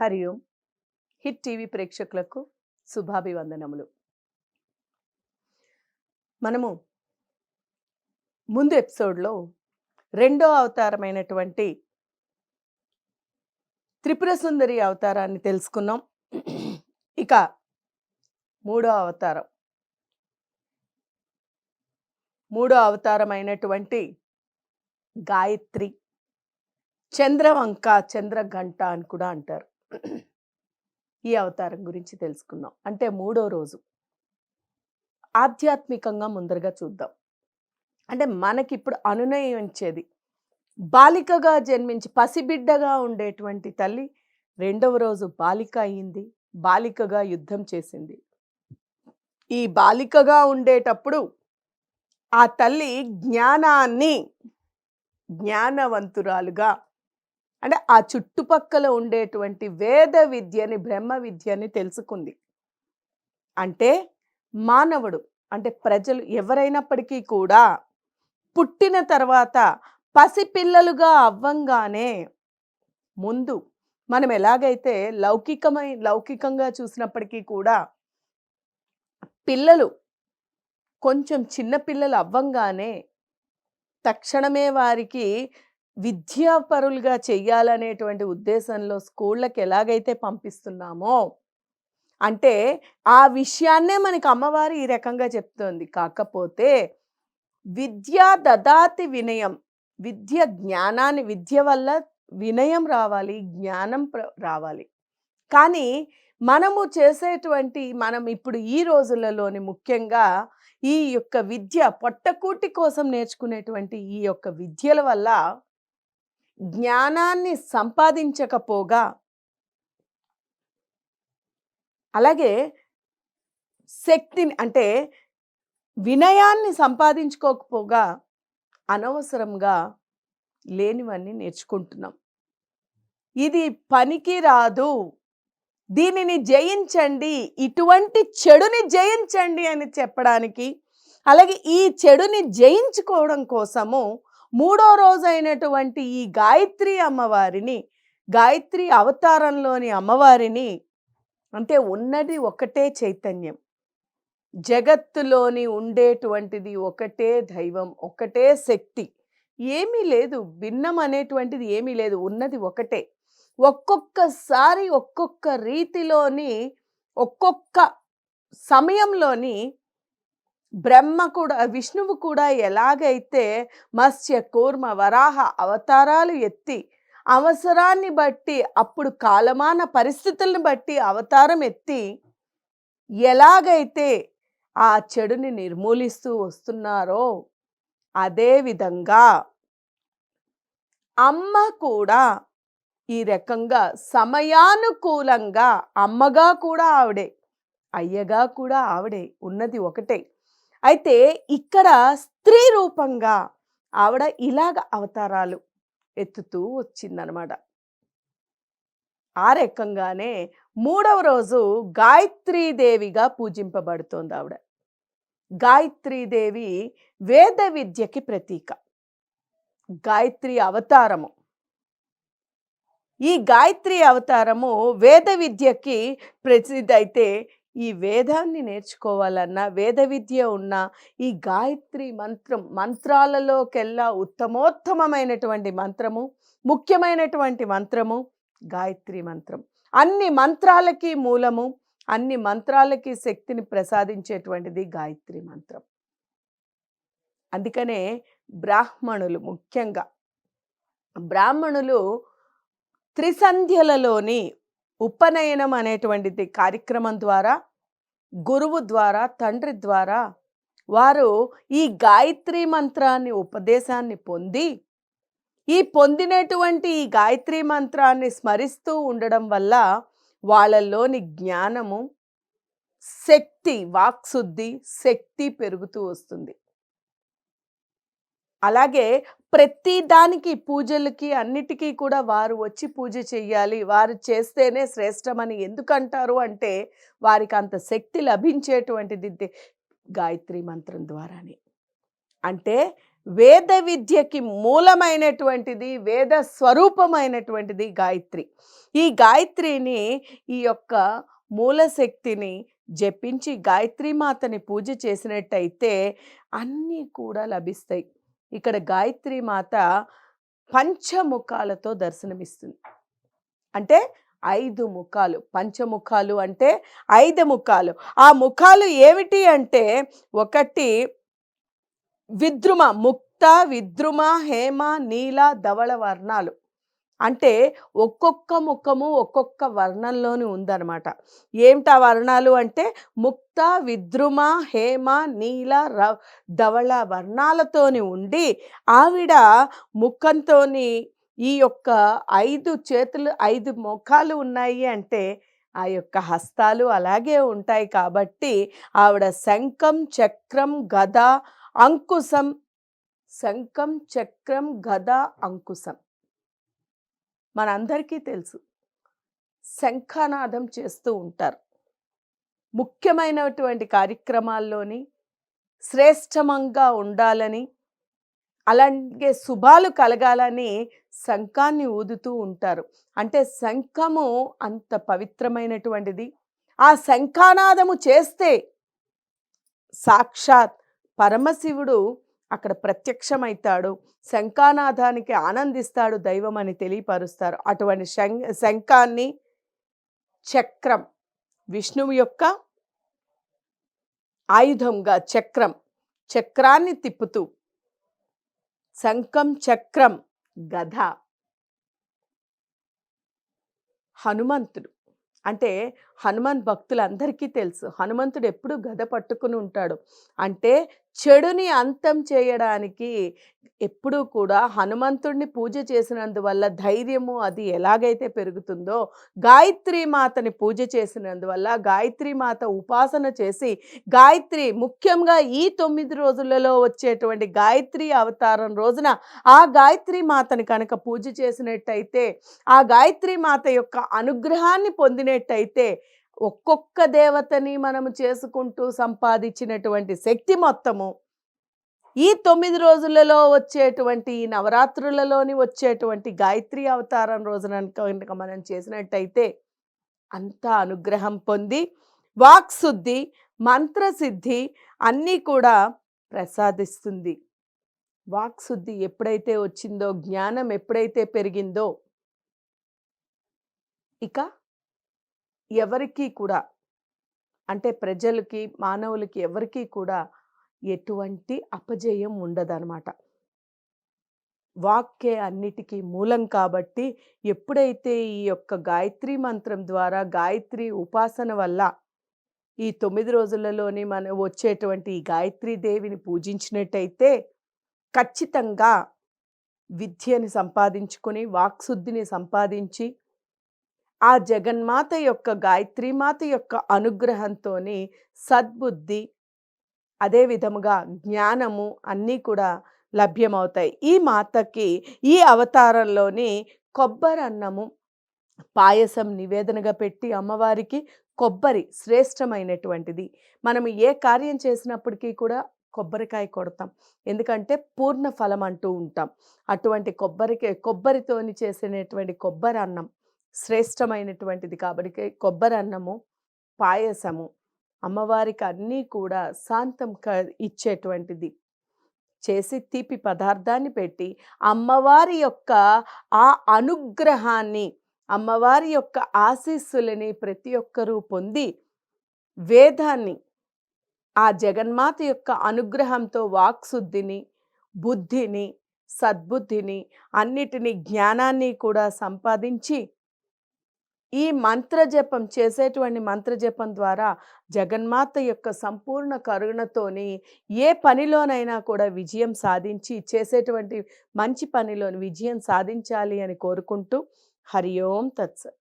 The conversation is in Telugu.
హరి ఓం. హిట్ టీవీ ప్రేక్షకులకు శుభాభివందనములు. మనము ముందు ఎపిసోడ్లో రెండో అవతారమైనటువంటి త్రిపుర సుందరి అవతారాన్ని తెలుసుకున్నాం. ఇక మూడో అవతారమైనటువంటి గాయత్రి, చంద్రవంక, చంద్రఘంట అని కూడా అంటారు. ఈ అవతారం గురించి తెలుసుకుందాం. అంటే మూడో రోజు ఆధ్యాత్మికంగా ముందరగా చూద్దాం. అంటే మనకిప్పుడు అనునయించేది బాలికగా జన్మించి పసిబిడ్డగా ఉండేటువంటి తల్లి రెండవ రోజు బాలిక అయింది, బాలికగా యుద్ధం చేసింది. ఈ బాలికగా ఉండేటప్పుడు ఆ తల్లి జ్ఞానవంతురాలుగా, అంటే ఆ చుట్టుపక్కల ఉండేటువంటి వేద విద్యని, బ్రహ్మ విద్యని తెలుసుకుంది. అంటే మానవుడు, అంటే ప్రజలు ఎవరైనప్పటికీ కూడా పుట్టిన తర్వాత పసిపిల్లలుగా అవ్వంగానే ముందు మనం ఎలాగైతే లౌకికంగా చూసినప్పటికీ కూడా పిల్లలు కొంచెం చిన్నపిల్లలు అవ్వంగానే తక్షణమే వారికి విద్యాపరులుగా చెయ్యాలనేటువంటి ఉద్దేశంలో స్కూళ్ళకి ఎలాగైతే పంపిస్తున్నామో, అంటే ఆ విషయాన్నే మనకి అమ్మవారు ఈ రకంగా చెప్తోంది. కాకపోతే విద్యా దదాతి వినయం, విద్య వల్ల వినయం రావాలి, జ్ఞానం రావాలి. కానీ మనం ఇప్పుడు ఈ రోజులలోని ముఖ్యంగా ఈ యొక్క విద్య పొట్టకూటి కోసం నేర్చుకునేటువంటి ఈ యొక్క విద్యల వల్ల జ్ఞానాన్ని సంపాదించకపోగా, అలాగే శక్తిని అంటే వినయాన్ని సంపాదించుకోకపోగా అనవసరంగా లేనివన్నీ నేర్చుకుంటున్నాం. ఇది పనికి రాదు, దీనిని జయించండి, ఇటువంటి చెడుని జయించండి అని చెప్పడానికి, అలాగే ఈ చెడుని జయించుకోవడం కోసము మూడో రోజైనటువంటి ఈ గాయత్రి అమ్మవారిని, గాయత్రి అవతారంలోని అమ్మవారిని, అంటే ఉన్నది ఒకటే చైతన్యం, జగత్తులోని ఉండేటువంటిది ఒకటే దైవం, ఒకటే శక్తి, ఏమీ లేదు, భిన్నం అనేటువంటిది ఏమీ లేదు, ఉన్నది ఒకటే. ఒక్కొక్కసారి ఒక్కొక్క రీతిలోని, ఒక్కొక్క సమయంలోని విష్ణువు కూడా ఎలాగైతే మత్స్య, కూర్మ, వరాహ అవతారాలు ఎత్తి అవసరాన్ని బట్టి, అప్పుడు కాలమాన పరిస్థితులను బట్టి అవతారం ఎత్తి ఎలాగైతే ఆ చెడుని నిర్మూలిస్తూ వస్తున్నారో, అదే విధంగా అమ్మ కూడా ఈ రకంగా సమయానుకూలంగా, అమ్మగా కూడా ఆవిడే, అయ్యగా కూడా ఆవిడే, ఉన్నది ఒకటే. అయితే ఇక్కడ స్త్రీ రూపంగా ఆవిడ ఇలాగ అవతారాలు ఎత్తుతూ వచ్చిందనమాట. ఆ రకంగానే మూడవ రోజు గాయత్రీదేవిగా పూజింపబడుతోంది ఆవిడ. గాయత్రీదేవి వేద విద్యకి ప్రతీక, గాయత్రి అవతారము. ఈ గాయత్రి అవతారము వేద విద్యకి ప్రసిద్ధి. అయితే ఈ వేదాన్ని నేర్చుకోవాలన్నా, వేద విద్య ఉన్న ఈ గాయత్రి మంత్రాలలోకెల్లా ఉత్తమోత్తమైనటువంటి మంత్రము, ముఖ్యమైనటువంటి మంత్రము గాయత్రి మంత్రం. అన్ని మంత్రాలకి మూలము, అన్ని మంత్రాలకి శక్తిని ప్రసాదించేటువంటిది గాయత్రి మంత్రం. అందుకనే బ్రాహ్మణులు, ముఖ్యంగా బ్రాహ్మణులు త్రిసంధ్యలలోని ఉపనయనం అనేటువంటిది కార్యక్రమం ద్వారా, గురువు ద్వారా, తండ్రి ద్వారా వారు ఈ గాయత్రి మంత్రాన్ని, ఉపదేశాన్ని పొంది, ఈ పొందినటువంటి ఈ గాయత్రి మంత్రాన్ని స్మరిస్తూ ఉండడం వల్ల వాళ్ళలోని జ్ఞానము, శక్తి, వాక్శుద్ధి, శక్తి పెరుగుతూ వస్తుంది. అలాగే ప్రతి దానికి, పూజలకి అన్నిటికీ కూడా వారు వచ్చి పూజ చెయ్యాలి, వారు చేస్తేనే శ్రేష్టమని ఎందుకంటారు అంటే, వారికి అంత శక్తి లభించేటువంటిది గాయత్రి మంత్రం ద్వారానే. అంటే వేద విద్యకి మూలమైనటువంటిది, వేద స్వరూపమైనటువంటిది గాయత్రి. ఈ గాయత్రిని, ఈ యొక్క మూలశక్తిని జపించి గాయత్రీ మాతని పూజ చేసినట్టయితే అన్నీ కూడా లభిస్తాయి. ఇక్కడ గాయత్రీ మాత పంచముఖాలతో దర్శనమిస్తుంది. అంటే 5 ముఖాలు. పంచముఖాలు అంటే 5 ముఖాలు. ఆ ముఖాలు ఏమిటి అంటే, ఒకటి విద్రుమ, ముక్త, విద్రుమ, హేమ, నీల, ధవళ వర్ణాలు. అంటే ఒక్కొక్క ముఖము ఒక్కొక్క వర్ణంలోని ఉందన్నమాట. ఏమిటా వర్ణాలు అంటే ముక్త, విద్రుమ, హేమ, నీల, ధవళ వర్ణాలతోని ఉండి, ఆవిడ ముఖంతోని ఈ యొక్క 5 చేతులు, 5 ముఖాలు ఉన్నాయి అంటే ఆ యొక్క హస్తాలు అలాగే ఉంటాయి కాబట్టి ఆవిడ శంఖం, చక్రం, గద, అంకుశం, శంఖం, చక్రం, గద, అంకుశం. మనందరికీ తెలుసు. శంఖనాదం చేస్తూ ఉంటారు. ముఖ్యమైనటువంటి కార్యక్రమాల్లోని శ్రేష్టమంగా ఉండాలని, అలాగే శుభాలు కలగాలని శంఖాన్ని ఊదుతూ ఉంటారు. అంటే శంఖము అంత పవిత్రమైనటువంటిది. ఆ శంఖానాదము చేస్తే సాక్షాత్ పరమశివుడు అక్కడ ప్రత్యక్షమైతాడు. శంఖానాదానికి ఆనందిస్తాడు దైవం అని తెలియపరుస్తారు. అటువంటి శంఖాన్ని, చక్రం, విష్ణువు యొక్క ఆయుధంగా చక్రం, చక్రాన్ని తిప్పుతూ, శంఖం, చక్రం, గద, హనుమంతుడు. అంటే హనుమాన్ భక్తులందరికీ తెలుసు. హనుమంతుడు ఎప్పుడు గద పట్టుకుని ఉంటాడు. అంటే చెడుని అంతం చేయడానికి ఎప్పుడూ కూడా హనుమంతుడిని పూజ చేసినందువల్ల ధైర్యము అది ఎలాగైతే పెరుగుతుందో, గాయత్రీ మాతని పూజ చేసినందువల్ల, గాయత్రీ మాత ఉపాసన చేసి, గాయత్రి ముఖ్యంగా ఈ 9 రోజులలో వచ్చేటువంటి గాయత్రి అవతారం రోజున ఆ గాయత్రీ మాతని కనుక పూజ చేసినట్టయితే, ఆ గాయత్రీ మాత యొక్క అనుగ్రహాన్ని పొందినట్టయితే, ఒక్కొక్క దేవతని మనము చేసుకుంటూ సంపాదించినటువంటి శక్తి మొత్తము ఈ 9 రోజులలో వచ్చేటువంటి, ఈ నవరాత్రులలోని వచ్చేటువంటి గాయత్రి అవతారం రోజున కనుక మనం చేసినట్టయితే అంతా అనుగ్రహం పొంది వాక్శుద్ధి, మంత్రసిద్ధి అన్నీ కూడా ప్రసాదిస్తుంది. వాక్శుద్ధి ఎప్పుడైతే వచ్చిందో, జ్ఞానం ఎప్పుడైతే పెరిగిందో, ఇక ఎవరికీ కూడా, అంటే ప్రజలకి, మానవులకి ఎవరికీ కూడా ఎటువంటి అపజయం ఉండదనమాట. వాక్కే అన్నిటికీ మూలం కాబట్టి ఎప్పుడైతే ఈ యొక్క గాయత్రీ మంత్రం ద్వారా, గాయత్రి ఉపాసన వల్ల ఈ 9 రోజులలోని మనం వచ్చేటువంటి ఈ గాయత్రీ దేవిని పూజించినట్టయితే ఖచ్చితంగా విద్యని సంపాదించుకొని, వాక్శుద్ధిని సంపాదించి, ఆ జగన్మాత యొక్క, గాయత్రీమాత యొక్క అనుగ్రహంతోని సద్బుద్ధి, అదే విధముగా జ్ఞానము అన్నీ కూడా లభ్యమవుతాయి. ఈ మాతకి ఈ అవతారంలోని కొబ్బరన్నము, పాయసం నివేదనగా పెట్టి అమ్మవారికి, కొబ్బరి శ్రేష్టమైనటువంటిది. మనం ఏ కార్యం చేసినప్పటికీ కూడా కొబ్బరికాయ కొడతాం. ఎందుకంటే పూర్ణ ఫలం అంటూ ఉంటాం. అటువంటి కొబ్బరితోని చేసినటువంటి కొబ్బరన్నం శ్రేష్టమైనటువంటిది కాబట్టి కొబ్బరన్నము, పాయసము అమ్మవారికి అన్నీ కూడా శాంతం ఇచ్చేటువంటిది చేసి తీపి పదార్థాన్ని పెట్టి అమ్మవారి యొక్క ఆ అనుగ్రహాన్ని, అమ్మవారి యొక్క ఆశీస్సులని ప్రతి ఒక్కరూ పొంది వేదాన్ని, ఆ జగన్మాత యొక్క అనుగ్రహంతో వాక్శుద్ధిని, బుద్ధిని, సద్బుద్ధిని, అన్నిటినీ, జ్ఞానాన్ని కూడా సంపాదించి ఈ మంత్రజపం చేసేటువంటి మంత్రజపం ద్వారా జగన్మాత యొక్క సంపూర్ణ కరుణతోని ఏ పనిలోనైనా కూడా విజయం సాధించి, చేసేటువంటి మంచి పనిలోని విజయం సాధించాలి అని కోరుకుంటూ, హరి ఓం తత్సత్.